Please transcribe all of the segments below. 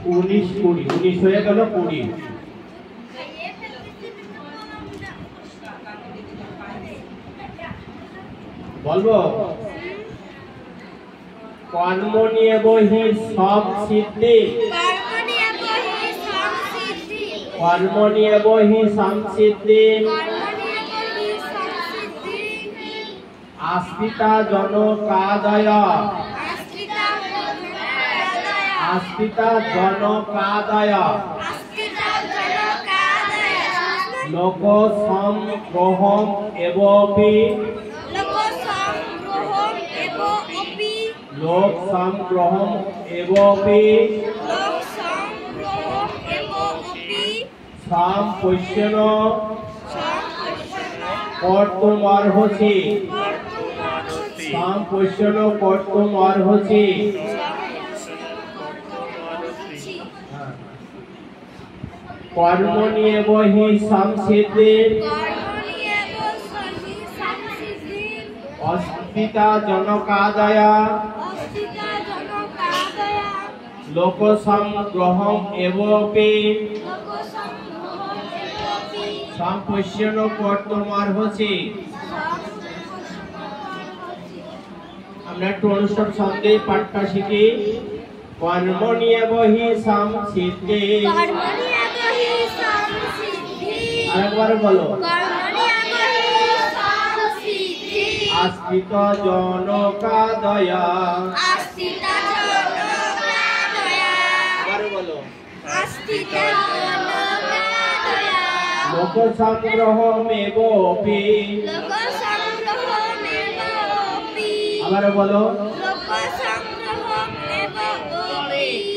19 20 19 হয়ে গেল 20 বলবো কর্ম নিয়ে বহি সব সিদ্ধি কর্ম নিয়ে বহি সংসিদ্ধি আস্তিতা জনকাদয় আস্তিতা জনকাদয় লোক সংগ্রহম এবপি লোক সংগ্রহম এবপি সম্পশ্যন কর্তুমর্হসি সম্পশ্যন কর্তুমর্হসি কর্ম নিয়ে বহি সংসিদ্ধি অস্তিতা জনকাদয় লোক সংগ্রহম এবপি সম্পশ্যন কর্তুমর্হসি। আমরা একটু অনুষ্ঠিত শব্দে পাঠটা শিখি। কর্ম নিয়ে বহি সংসিদ্ধি আরেকবার বলো আস্তিত জনকাদয় আবার বলো লোক সংগ্রহমেবপি আবার বলো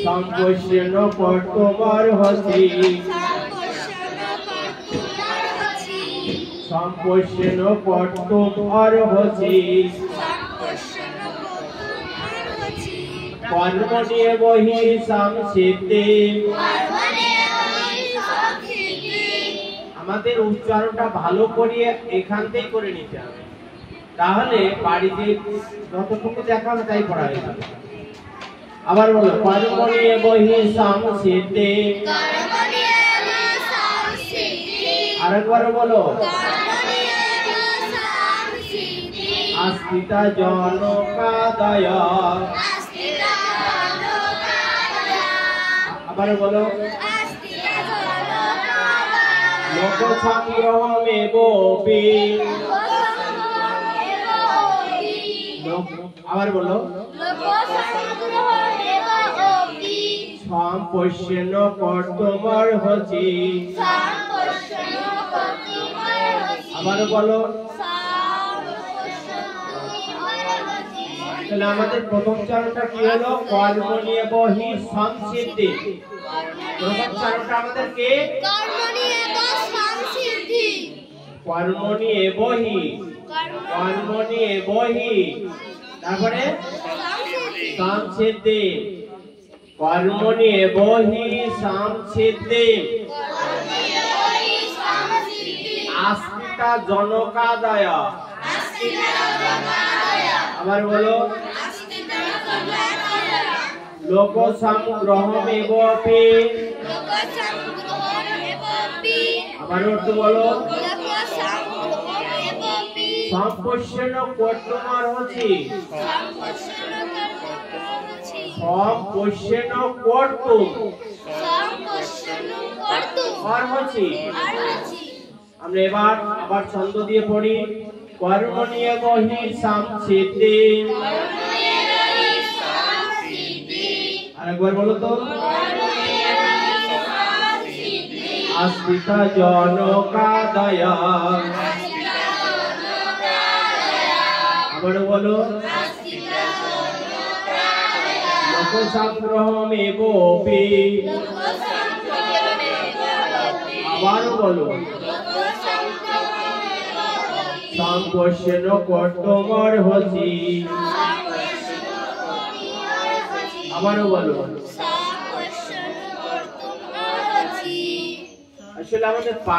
সম্পশ্যন কর্তুমর্হসি সম্পশ্যন কর্তুমর্হসি। কর্ম নিয়ে বহি সংসিদ্ধি আমাদের উচ্চারণটা ভালো করিয়ে এখান থেকে করে নিতে হবে, তাহলে বাড়িতে যতটুকু দেখা হবে তাই পড়া হয়ে যাবে। আবার বলো কর্ম নিয়ে বহি সংসিদ্ধি আরেকবার বলো আস্তিতা জনকাদয় আবার বলো লোক সংগ্রহমেবপি আবার বলো সম্পশ্যন কর্তুমর্হসি আবার বলো। তাহলে আমাদের প্রথম চরণটা কি হলো? কর্ম নিয়ে বহি সংসিদ্ধি। প্রথম চরণটা আমাদের কি? কর্ম নিয়ে বহি কর্ম নিয়ে বহি তারপরে সংসিদ্ধি কর্ম নিয়ে বহি সংসিদ্ধি আস্তিতা জনকাদয় আবার বলো লোক সংগ্রহমেবপি আবার একটু বলো সম্পশ্যন কর্তুমর্হসি সম্পশ্যন কর্তুমর্হসি। আমরা এবার আবার ছন্দ দিয়ে পড়ি। কর্ম নিয়ে বহি সংসিদ্ধি আরেকবার বলো তো আস্তিতা জনকাদয় আবার বলো লোক সংগ্রহমেবপি আবার বলো সম্পশ্যন কর্তুমর্হসি আবার বলো। আসলে আমাদের